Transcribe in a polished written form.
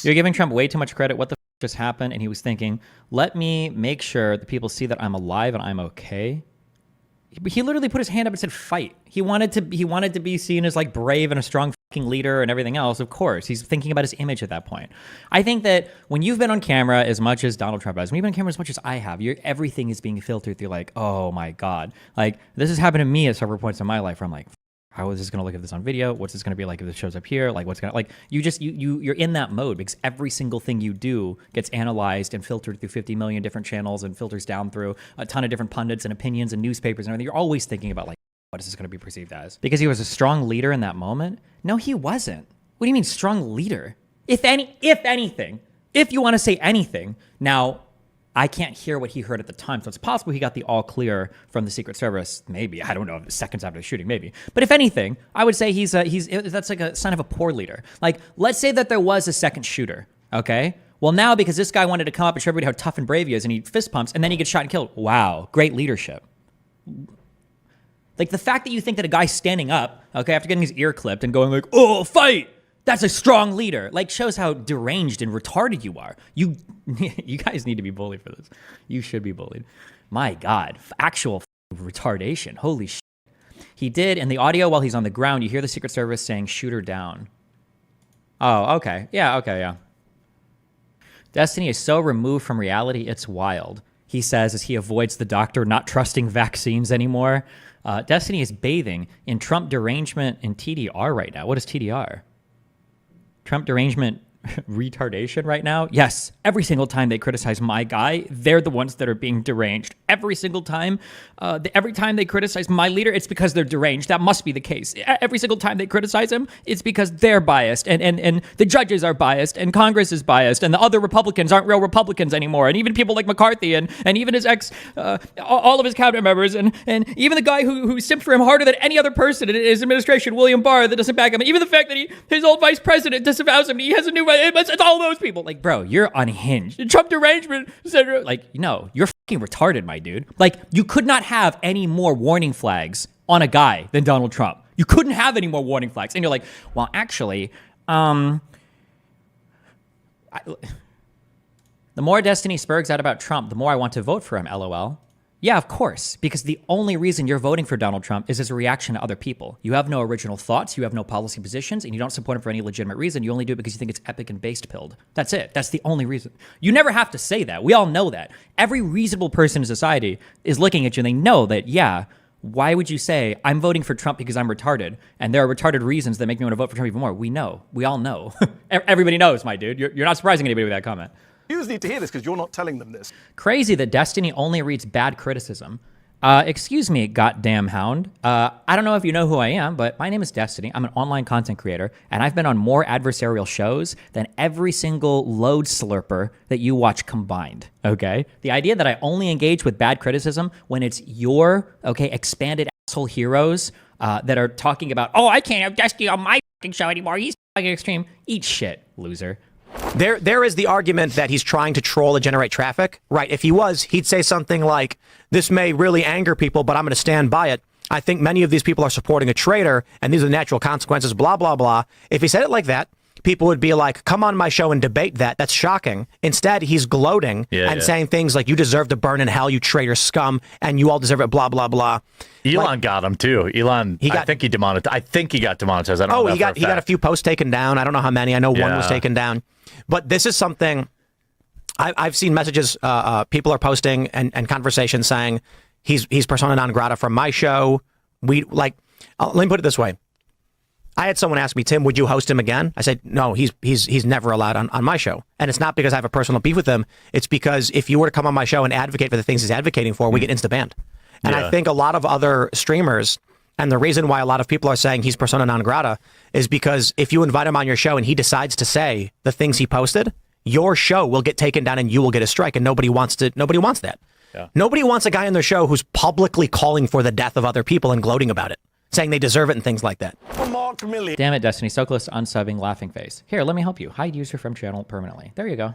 You're giving Trump way too much credit. What the f just happened? And he was thinking, let me make sure that people see that I'm alive and I'm okay. He literally put his hand up and said, fight. He wanted to be seen as like brave and a strong fucking leader and everything else. Of course, he's thinking about his image at that point. I think that when you've been on camera as much as Donald Trump has, when you've been on camera as much as I have, everything is being filtered through like, oh my God. Like this has happened to me at several points in my life where I'm like, how is this going to look at this on video? What's this going to be like if this shows up here? Like what's going to, like, you're in that mode because every single thing you do gets analyzed and filtered through 50 million different channels and filters down through a ton of different pundits and opinions and newspapers and everything. You're always thinking about like, what is this going to be perceived as? Because he was a strong leader in that moment? No, he wasn't. What do you mean strong leader? If anything, if you want to say anything, now, I can't hear what he heard at the time, so it's possible he got the all clear from the Secret Service. Maybe, I don't know, seconds after the shooting, maybe. But if anything, I would say that's like a sign of a poor leader. Like, let's say that there was a second shooter, okay? Well, now because this guy wanted to come up and show everybody how tough and brave he is, and he fist pumps, and then he gets shot and killed. Wow, great leadership. Like the fact that you think that a guy standing up, okay, after getting his ear clipped and going like, oh, fight! That's a strong leader. Like shows how deranged and retarded you are. You guys need to be bullied for this. You should be bullied. My God, actual retardation. Holy shit. He did in the audio while he's on the ground. You hear the Secret Service saying, shoot her down. Oh, okay. Yeah, okay, yeah. Destiny is so removed from reality, it's wild. He says as he avoids the doctor not trusting vaccines anymore. Destiny is bathing in Trump derangement and TDR right now. What is TDR? Trump derangement retardation right now? Yes. Every single time they criticize my guy, they're the ones that are being deranged. Every single time. Every time they criticize my leader, it's because they're deranged. That must be the case. Every single time they criticize him, it's because they're biased. And the judges are biased. And Congress is biased. And the other Republicans aren't real Republicans anymore. And even people like McCarthy and even his all of his cabinet members. And even the guy who simped for him harder than any other person in his administration, William Barr, that doesn't back him. Even the fact that his old vice president disavows him. He has a new... It's all those people. Like, bro, you're unhinged. Trump derangement. Like, no, you're fucking retarded, my dude. Like, you could not have any more warning flags on a guy than Donald Trump. You couldn't have any more warning flags. And you're like, well, actually, the more Destiny spurgs out about Trump, the more I want to vote for him, LOL. Yeah, of course, because the only reason you're voting for Donald Trump is as a reaction to other people. You have no original thoughts, you have no policy positions, and you don't support him for any legitimate reason. You only do it because you think it's epic and based-pilled. That's it. That's the only reason. You never have to say that. We all know that. Every reasonable person in society is looking at you and they know that, yeah, why would you say, I'm voting for Trump because I'm retarded, and there are retarded reasons that make me want to vote for Trump even more? We know. We all know. Everybody knows, my dude. You're not surprising anybody with that comment. Viewers need to hear this because you're not telling them this. Crazy that Destiny only reads bad criticism. Excuse me, goddamn hound. I don't know if you know who I am, but my name is Destiny. I'm an online content creator, and I've been on more adversarial shows than every single load slurper that you watch combined, okay? The idea that I only engage with bad criticism when it's your, okay, expanded asshole heroes that are talking about, oh, I can't have Destiny on my fucking show anymore. He's fucking extreme. Eat shit, loser. There is the argument that he's trying to troll and generate traffic. Right. If he was, he'd say something like, this may really anger people, but I'm going to stand by it. I think many of these people are supporting a traitor, and these are the natural consequences, blah, blah, blah. If he said it like that, people would be like, come on my show and debate that. That's shocking. Instead, he's gloating and saying things like, you deserve to burn in hell, you traitor scum, and you all deserve it, blah, blah, blah. Elon got him, too. Elon, I think he demonetized. I think he got demonetized. I don't know. He got a few posts taken down. I don't know how many. I know one was taken down. But this is something I've seen messages people are posting and conversations saying he's persona non grata from my show. Let me put it this way. I had someone ask me, Tim, would you host him again? I said, no, he's never allowed on my show. And it's not because I have a personal beef with him. It's because if you were to come on my show and advocate for the things he's advocating for, we get insta-banned. And I think a lot of other streamers, and the reason why a lot of people are saying he's persona non grata is because if you invite him on your show and he decides to say the things he posted, your show will get taken down and you will get a strike. And nobody wants that. Yeah. Nobody wants a guy on their show who's publicly calling for the death of other people and gloating about it, saying they deserve it and things like that. Damn it, Destiny. So close to unsubbing, laughing face. Here, let me help you. Hide user from channel permanently. There you go.